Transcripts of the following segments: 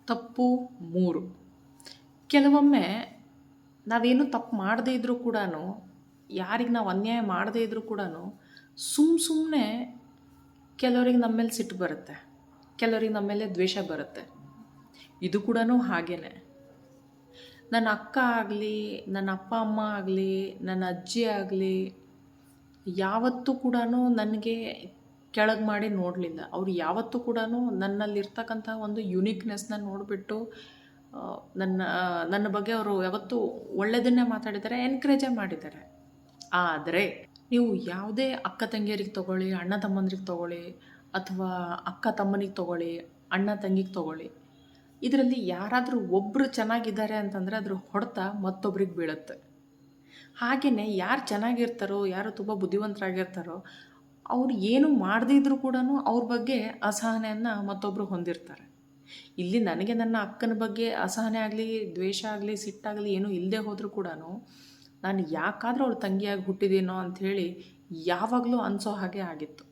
ತಪ್ಪು 3. ಕೆಲವೊಮ್ಮೆ ನಾವೇನು ತಪ್ಪು ಮಾಡದೇ ಇದ್ದರೂ ಕೂಡ, ಯಾರಿಗೆ ನಾವು ಅನ್ಯಾಯ ಮಾಡದೇ ಇದ್ದರೂ ಕೂಡ ಸುಮ್ಮನೆ ಕೆಲವರಿಗೆ ನಮ್ಮ ಮೇಲೆ ಸಿಟ್ಟು ಬರುತ್ತೆ, ಕೆಲವರಿಗೆ ನಮ್ಮ ಮೇಲೆ ದ್ವೇಷ ಬರುತ್ತೆ. ಇದು ಕೂಡ ಹಾಗೇ. ನನ್ನ ಅಕ್ಕ ಆಗಲಿ, ನನ್ನ ಅಪ್ಪ ಅಮ್ಮ ಆಗಲಿ, ನನ್ನ ಅಜ್ಜಿ ಆಗಲಿ ಯಾವತ್ತೂ ಕೂಡ ನನಗೆ ಕೆಳಗೆ ಮಾಡಿ ನೋಡಲಿಲ್ಲ. ಅವ್ರು ಯಾವತ್ತೂ ಕೂಡ ನನ್ನಲ್ಲಿರ್ತಕ್ಕಂಥ ಒಂದು ಯುನೀಕ್ನೆಸ್ನ ನೋಡಿಬಿಟ್ಟು ನನ್ನ ಬಗ್ಗೆ ಅವರು ಯಾವತ್ತೂ ಒಳ್ಳೆಯದನ್ನೇ ಮಾತಾಡಿದ್ದಾರೆ, ಎನ್ಕರೇಜೇ ಮಾಡಿದ್ದಾರೆ. ಆದರೆ ನೀವು ಯಾವುದೇ ಅಕ್ಕ ತಂಗಿಯರಿಗೆ ತೊಗೊಳ್ಳಿ, ಅಣ್ಣ ತಮ್ಮಂದ್ರಿಗೆ ತೊಗೊಳ್ಳಿ, ಅಥವಾ ಅಕ್ಕ ತಮ್ಮನಿಗೆ ತೊಗೊಳ್ಳಿ, ಅಣ್ಣ ತಂಗಿಗೆ ತೊಗೊಳ್ಳಿ, ಇದರಲ್ಲಿ ಯಾರಾದರೂ ಒಬ್ಬರು ಚೆನ್ನಾಗಿದ್ದಾರೆ ಅಂತಂದರೆ ಅದ್ರ ಹೊಡೆತ ಮತ್ತೊಬ್ರಿಗೆ ಬೀಳುತ್ತೆ. ಹಾಗೆಯೇ ಯಾರು ಚೆನ್ನಾಗಿರ್ತಾರೋ, ಯಾರು ತುಂಬ ಬುದ್ಧಿವಂತರಾಗಿರ್ತಾರೋ, ಅವ್ರು ಏನು ಮಾಡದೇ ಇದ್ದರೂ ಕೂಡ ಅವ್ರ ಬಗ್ಗೆ ಅಸಹನೆಯನ್ನು ಮತ್ತೊಬ್ಬರು ಹೊಂದಿರ್ತಾರೆ. ಇಲ್ಲಿ ನನಗೆ ನನ್ನ ಅಕ್ಕನ ಬಗ್ಗೆ ಅಸಹನೆ ಆಗಲಿ, ದ್ವೇಷ ಆಗಲಿ, ಸಿಟ್ಟಾಗಲಿ ಏನೂ ಇಲ್ಲದೆ ಹೋದರೂ ಕೂಡ ನಾನು ಯಾಕಾದರೂ ಅವಳು ತಂಗಿಯಾಗಿ ಹುಟ್ಟಿದೇನೋ ಅಂಥೇಳಿ ಯಾವಾಗಲೂ ಅನಿಸೋ ಹಾಗೆ ಆಗಿತ್ತು.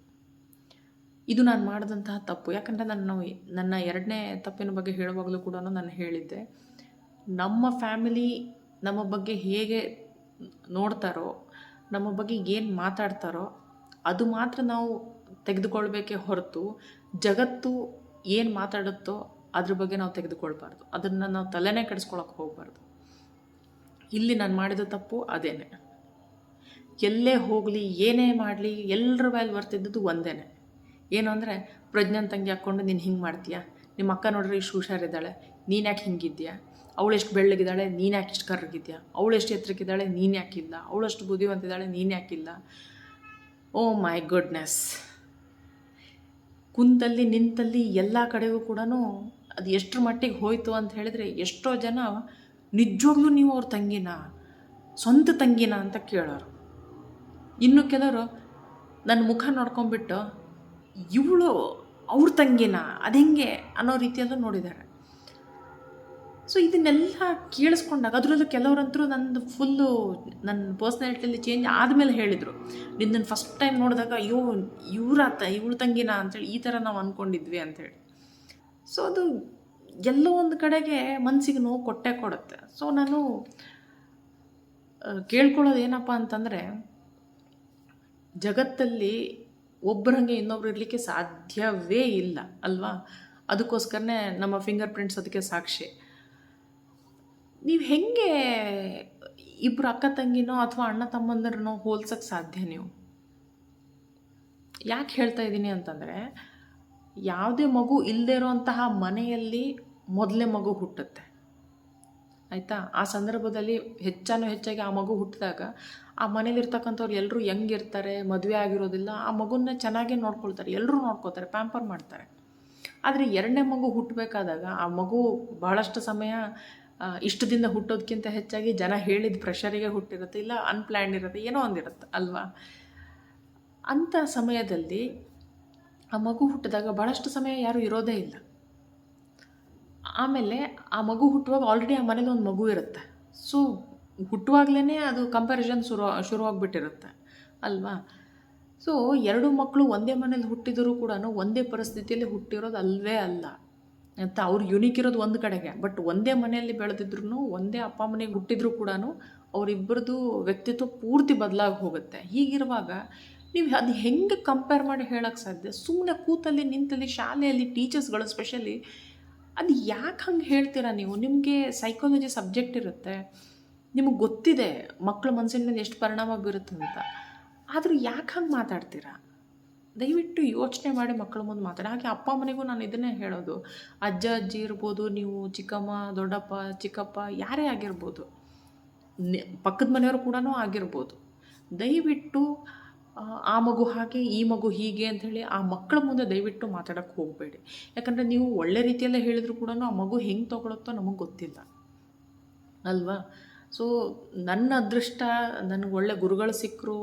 ಇದು ನಾನು ಮಾಡಿದಂತಹ ತಪ್ಪು. ಯಾಕಂದರೆ ನನ್ನ 2ನೇ ತಪ್ಪಿನ ಬಗ್ಗೆ ಹೇಳುವಾಗಲೂ ಕೂಡ ನಾನು ಹೇಳಿದ್ದೆ, ನಮ್ಮ ಫ್ಯಾಮಿಲಿ ನಮ್ಮ ಬಗ್ಗೆ ಹೇಗೆ ನೋಡ್ತಾರೋ, ನಮ್ಮ ಬಗ್ಗೆ ಏನು ಮಾತಾಡ್ತಾರೋ ಅದು ಮಾತ್ರ ನಾವು ತೆಗೆದುಕೊಳ್ಬೇಕೇ ಹೊರತು ಜಗತ್ತು ಏನು ಮಾತಾಡುತ್ತೋ ಅದ್ರ ಬಗ್ಗೆ ನಾವು ತೆಗೆದುಕೊಳ್ಬಾರ್ದು. ಅದನ್ನು ನಾವು ತಲೆನೇ ಕೆಡಿಸ್ಕೊಳಕ್ಕೆ ಹೋಗಬಾರ್ದು. ಇಲ್ಲಿ ನಾನು ಮಾಡಿದ ತಪ್ಪು ಅದೇನೆ. ಎಲ್ಲೇ ಹೋಗಲಿ, ಏನೇ ಮಾಡಲಿ, ಎಲ್ಲರ ಮೇಲೆ ಬರ್ತಿದ್ದದ್ದು ಒಂದೇ. ಏನು ಅಂದರೆ, ಪ್ರಜ್ಞಾನ್ ತಂಗಿ ಹಾಕ್ಕೊಂಡು ನೀನು ಹಿಂಗೆ ಮಾಡ್ತೀಯಾ, ನಿಮ್ಮ ಅಕ್ಕ ನೋಡ್ರಿ ಇಷ್ಟು ಹುಷಾರಿದ್ದಾಳೆ, ನೀನು ಯಾಕೆ ಹಿಂಗಿದ್ಯಾ, ಅವಳೆಷ್ಟು ಬೆಳ್ಳಗಿದ್ದಾಳೆ, ನೀನು ಯಾಕೆ ಇಷ್ಟು ಕರ್ರಗಿದ್ಯಾ, ಅವಳೆಷ್ಟು ಎತ್ತರಕ್ಕಿದ್ದಾಳೆ, ನೀನು ಯಾಕಿಲ್ಲ, ಅವಳಷ್ಟು ಬುದ್ಧಿವಂತಿದ್ದಾಳೆ, ನೀನು ಯಾಕಿಲ್ಲ. ಓ ಮೈ ಗುಡ್ನೆಸ್. ಕುಂತಲ್ಲಿ ನಿಂತಲ್ಲಿ ಎಲ್ಲ ಕಡೆಗೂ ಕೂಡ ಅದು ಎಷ್ಟರ ಮಟ್ಟಿಗೆ ಹೋಯಿತು ಅಂತ ಹೇಳಿದರೆ, ಎಷ್ಟೋ ಜನ ನಿಜವಾಗ್ಲೂ ನೀವು ಅವ್ರ ತಂಗಿನ, ಸ್ವಂತ ತಂಗಿನ ಅಂತ ಕೇಳೋರು. ಇನ್ನು ಕೆಲವರು ನನ್ನ ಮುಖ ನೋಡ್ಕೊಂಬಿಟ್ಟು ಇವಳು ಅವ್ರ ತಂಗಿನ, ಅದು ಹೆಂಗೆ ಅನ್ನೋ ರೀತಿಯಲ್ಲೂ ನೋಡಿದ್ದಾರೆ. ಸೊ ಇದನ್ನೆಲ್ಲ ಕೇಳಿಸ್ಕೊಂಡಾಗ, ಅದರಲ್ಲೂ ಕೆಲವರಂತರೂ ನನ್ನ ಪರ್ಸ್ನಾಲಿಟಿಯಲ್ಲಿ ಚೇಂಜ್ ಆದಮೇಲೆ ಹೇಳಿದರು, ನಿನ್ನನ್ನು ಫಸ್ಟ್ ಟೈಮ್ ನೋಡಿದಾಗ ಅಯ್ಯೋ ಇವಳು ತಂಗಿನ ಅಂತೇಳಿ ಈ ಥರ ನಾವು ಅಂದ್ಕೊಂಡಿದ್ವಿ ಅಂಥೇಳಿ. ಸೊ ಅದು ಎಲ್ಲೋ ಒಂದು ಕಡೆಗೆ ಮನಸ್ಸಿಗೆ ನೋವು ಕೊಟ್ಟೇ ಕೊಡುತ್ತೆ. ಸೊ ನಾನು ಕೇಳ್ಕೊಳ್ಳೋದು ಏನಪ್ಪ ಅಂತಂದರೆ, ಜಗತ್ತಲ್ಲಿ ಒಬ್ಬರಂಗೆ ಇನ್ನೊಬ್ರು ಇರಲಿಕ್ಕೆ ಸಾಧ್ಯವೇ ಇಲ್ಲ ಅಲ್ವಾ. ಅದಕ್ಕೋಸ್ಕರನೇ ನಮ್ಮ ಫಿಂಗರ್ ಪ್ರಿಂಟ್ಸ್ ಅದಕ್ಕೆ ಸಾಕ್ಷಿ. ನೀವು ಹೆಂಗೆ ಇಬ್ಬರು ಅಕ್ಕ ತಂಗಿನೋ ಅಥವಾ ಅಣ್ಣ ತಮ್ಮಂದರನೋ ಹೋಲ್ಸೋಕ್ಕೆ ಸಾಧ್ಯ? ನೀವು ಯಾಕೆ ಹೇಳ್ತಾ ಇದ್ದೀನಿ ಅಂತಂದರೆ, ಯಾವುದೇ ಮಗು ಇಲ್ಲದೇ ಇರೋಂತಹ ಮನೆಯಲ್ಲಿ ಮೊದಲೇ ಮಗು ಹುಟ್ಟುತ್ತೆ, ಆಯಿತಾ. ಆ ಸಂದರ್ಭದಲ್ಲಿ ಹೆಚ್ಚಾಗಿ ಆ ಮಗು ಹುಟ್ಟಿದಾಗ ಆ ಮನೇಲಿರ್ತಕ್ಕಂಥವ್ರು ಎಲ್ಲರೂ ಹೆಂಗಿರ್ತಾರೆ, ಮದುವೆ ಆಗಿರೋದಿಲ್ಲ, ಆ ಮಗುನ ಚೆನ್ನಾಗೇ ನೋಡ್ಕೊಳ್ತಾರೆ, ಎಲ್ಲರೂ ನೋಡ್ಕೊತಾರೆ, ಪ್ಯಾಂಪರ್ ಮಾಡ್ತಾರೆ. ಆದರೆ 2ನೇ ಮಗು ಹುಟ್ಟಬೇಕಾದಾಗ ಆ ಮಗು ಭಾಳಷ್ಟು ಸಮಯ ಇಷ್ಟದಿಂದ ಹುಟ್ಟೋದಕ್ಕಿಂತ ಹೆಚ್ಚಾಗಿ ಜನ ಹೇಳಿದ ಪ್ರೆಷರಿಗೆ ಹುಟ್ಟಿರುತ್ತೆ, ಇಲ್ಲ ಅನ್ಪ್ಲ್ಯಾನ್ಡ್ ಇರುತ್ತೆ, ಏನೋ ಒಂದಿರುತ್ತೆ ಅಲ್ವಾ. ಅಂಥ ಸಮಯದಲ್ಲಿ ಆ ಮಗು ಹುಟ್ಟಿದಾಗ ಭಾಳಷ್ಟು ಸಮಯ ಯಾರೂ ಇರೋದೇ ಇಲ್ಲ. ಆಮೇಲೆ ಆ ಮಗು ಹುಟ್ಟುವಾಗ ಆಲ್ರೆಡಿ ಆ ಮನೇಲಿ ಒಂದು ಮಗು ಇರುತ್ತೆ. ಸೊ ಹುಟ್ಟುವಾಗಲೇ ಅದು ಕಂಪ್ಯಾರಿಸನ್ ಶುರುವಾಗ್ಬಿಟ್ಟಿರುತ್ತೆ ಅಲ್ವಾ. ಸೊ 2 ಮಕ್ಕಳು ಒಂದೇ ಮನೇಲಿ ಹುಟ್ಟಿದರೂ ಕೂಡ ಒಂದೇ ಪರಿಸ್ಥಿತಿಯಲ್ಲಿ ಹುಟ್ಟಿರೋದು ಅಲ್ವೇ ಅಲ್ಲ ಅಂತ. ಅವ್ರು ಯುನೀಕ್ ಇರೋದು ಒಂದು ಕಡೆಗೆ, ಬಟ್ ಒಂದೇ ಮನೆಯಲ್ಲಿ ಬೆಳೆದಿದ್ರು, ಒಂದೇ ಅಪ್ಪ ಮನೆಗೆ ಹುಟ್ಟಿದ್ರು ಕೂಡ ಅವರಿಬ್ಬರದು ವ್ಯಕ್ತಿತ್ವ ಪೂರ್ತಿ ಬದಲಾಗಿ ಹೋಗುತ್ತೆ. ಹೀಗಿರುವಾಗ ನೀವು ಅದು ಹೆಂಗೆ ಕಂಪೇರ್ ಮಾಡಿ ಹೇಳೋಕ್ಕೆ ಸಾಧ್ಯ? ಸುಮ್ಮನೆ ಕೂತಲ್ಲಿ ನಿಂತಲ್ಲಿ ಶಾಲೆಯಲ್ಲಿ ಟೀಚರ್ಸ್ಗಳು ಸ್ಪೆಷಲಿ ಅದು ಯಾಕೆ ಹಂಗೆ ಹೇಳ್ತೀರಾ ನೀವು? ನಿಮಗೆ ಸೈಕಾಲಜಿ ಸಬ್ಜೆಕ್ಟ್ ಇರುತ್ತೆ, ನಿಮಗೆ ಗೊತ್ತಿದೆ ಮಕ್ಕಳ ಮನಸ್ಸಿನ ಮೇಲೆ ಎಷ್ಟು ಪರಿಣಾಮ ಬೀರುತ್ತೆ ಅಂತ. ಆದರೂ ಯಾಕೆ ಹಂಗೆ ಮಾತಾಡ್ತೀರಾ? ದಯವಿಟ್ಟು ಯೋಚನೆ ಮಾಡಿ ಮಕ್ಕಳ ಮುಂದೆ ಮಾತಾಡಿ. ಹಾಗೆ ಅಪ್ಪ ಅಮ್ಮನಿಗೂ ನಾನು ಇದನ್ನೇ ಹೇಳೋದು, ಅಜ್ಜ ಅಜ್ಜಿ ಇರ್ಬೋದು, ನೀವು ಚಿಕ್ಕಮ್ಮ ದೊಡ್ಡಪ್ಪ ಚಿಕ್ಕಪ್ಪ ಯಾರೇ ಆಗಿರ್ಬೋದು, ಪಕ್ಕದ ಮನೆಯವರು ಕೂಡ ಆಗಿರ್ಬೋದು, ದಯವಿಟ್ಟು ಆ ಮಗು ಹಾಗೆ ಈ ಮಗು ಹೀಗೆ ಅಂಥೇಳಿ ಆ ಮಕ್ಕಳ ಮುಂದೆ ದಯವಿಟ್ಟು ಮಾತಾಡೋಕ್ಕೆ ಹೋಗಬೇಡಿ. ಯಾಕಂದರೆ ನೀವು ಒಳ್ಳೆ ರೀತಿಯಲ್ಲೇ ಹೇಳಿದ್ರು ಕೂಡ ಆ ಮಗು ಹೆಂಗೆ ತೊಗೊಳುತ್ತೋ ನಮಗೆ ಗೊತ್ತಿಲ್ಲ ಅಲ್ವಾ. ಸೊ ನನ್ನ ಅದೃಷ್ಟ, ನನಗೆ ಒಳ್ಳೆ ಗುರುಗಳು ಸಿಕ್ಕರು,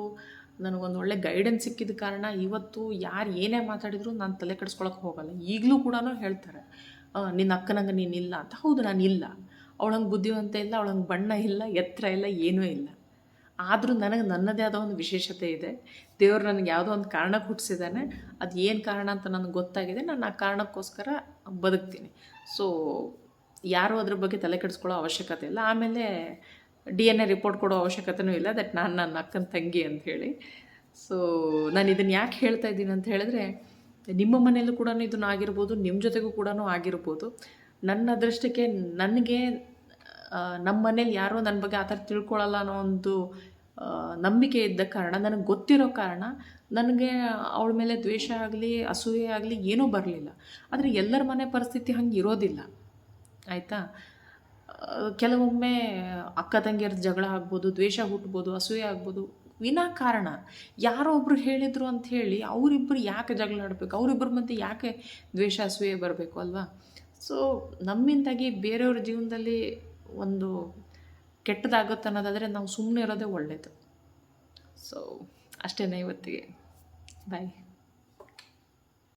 ನನಗೊಂದು ಒಳ್ಳೆ ಗೈಡೆನ್ಸ್ ಸಿಕ್ಕಿದ ಕಾರಣ ಇವತ್ತು ಯಾರು ಏನೇ ಮಾತಾಡಿದ್ರು ನಾನು ತಲೆ ಕೆಡಿಸ್ಕೊಳಕ್ಕೆ ಹೋಗಲ್ಲ. ಈಗಲೂ ಕೂಡ ಹೇಳ್ತಾರೆ, ನಿನ್ನ ಅಕ್ಕನಂಗೆ ನೀನಿಲ್ಲ ಅಂತ. ಹೌದು, ನಾನು ಇಲ್ಲ, ಅವಳಂಗೆ ಬುದ್ಧಿವಂತ ಇಲ್ಲ, ಅವಳಂಗೆ ಬಣ್ಣ ಇಲ್ಲ, ಎತ್ತರ ಇಲ್ಲ, ಏನೂ ಇಲ್ಲ. ಆದರೂ ನನಗೆ ನನ್ನದೇ ಆದ ಒಂದು ವಿಶೇಷತೆ ಇದೆ. ದೇವರು ನನಗೆ ಯಾವುದೋ ಒಂದು ಕಾರಣಕ್ಕೆ ಹುಟ್ಟಿಸಿದ್ದಾನೆ. ಅದು ಏನು ಕಾರಣ ಅಂತ ನನಗೆ ಗೊತ್ತಾಗಿದೆ. ನಾನು ಆ ಕಾರಣಕ್ಕೋಸ್ಕರ ಬದುಕ್ತೀನಿ. ಸೊ ಯಾರೂ ಅದ್ರ ಬಗ್ಗೆ ತಲೆ ಕೆಡಿಸ್ಕೊಳ್ಳೋ ಅವಶ್ಯಕತೆ ಇಲ್ಲ. ಆಮೇಲೆ DNA ರಿಪೋರ್ಟ್ ಕೊಡೋ ಅವಶ್ಯಕತೆಯೂ ಇಲ್ಲ ದಟ್ ನಾನು ನನ್ನ ಅಕ್ಕನ ತಂಗಿ ಅಂಥೇಳಿ. ಸೊ ನಾನು ಇದನ್ನು ಯಾಕೆ ಹೇಳ್ತಾ ಇದ್ದೀನಿ ಅಂತ ಹೇಳಿದ್ರೆ, ನಿಮ್ಮ ಮನೆಯಲ್ಲೂ ಕೂಡ ಇದನ್ನು ಆಗಿರ್ಬೋದು, ನಿಮ್ಮ ಜೊತೆಗೂ ಕೂಡ ಆಗಿರ್ಬೋದು. ನನ್ನ ಅದೃಷ್ಟಕ್ಕೆ ನನಗೆ ನಮ್ಮ ಮನೇಲಿ ಯಾರೋ ನನ್ನ ಬಗ್ಗೆ ಆ ಥರ ತಿಳ್ಕೊಳ್ಳಲ್ಲ ಅನ್ನೋ ಒಂದು ನಂಬಿಕೆ ಇದ್ದ ಕಾರಣ, ನನಗೆ ಗೊತ್ತಿರೋ ಕಾರಣ ನನಗೆ ಅವಳ ಮೇಲೆ ದ್ವೇಷ ಆಗಲಿ ಅಸೂಯೆ ಆಗಲಿ ಏನೂ ಬರಲಿಲ್ಲ. ಆದರೆ ಎಲ್ಲರ ಮನೆ ಪರಿಸ್ಥಿತಿ ಹಂಗೆ ಇರೋದಿಲ್ಲ, ಆಯಿತಾ. ಕೆಲವೊಮ್ಮೆ ಅಕ್ಕ ತಂಗಿಯರ ಜಗಳ ಆಗ್ಬೋದು, ದ್ವೇಷ ಹುಟ್ಬೋದು, ಅಸೂಯೆ ಆಗ್ಬೋದು, ವಿನಾಕಾರಣ ಯಾರೋ ಒಬ್ರು ಹೇಳಿದರು ಅಂಥೇಳಿ ಅವರಿಬ್ಬರು ಯಾಕೆ ಜಗಳ ಆಡಬೇಕು, ಅವರಿಬ್ಬರ ಮಧ್ಯೆ ಯಾಕೆ ದ್ವೇಷ ಅಸೂಯೆ ಬರಬೇಕು ಅಲ್ವಾ. ಸೊ ನಮ್ಮಿಂದಾಗಿ ಬೇರೆಯವ್ರ ಜೀವನದಲ್ಲಿ ಒಂದು ಕೆಟ್ಟದಾಗುತ್ತೆ ಅನ್ನೋದಾದರೆ ನಾವು ಸುಮ್ಮನೆ ಇರೋದೇ ಒಳ್ಳೆಯದು. ಸೊ ಅಷ್ಟೇ ಇವತ್ತಿಗೆ. ಬಾಯ್.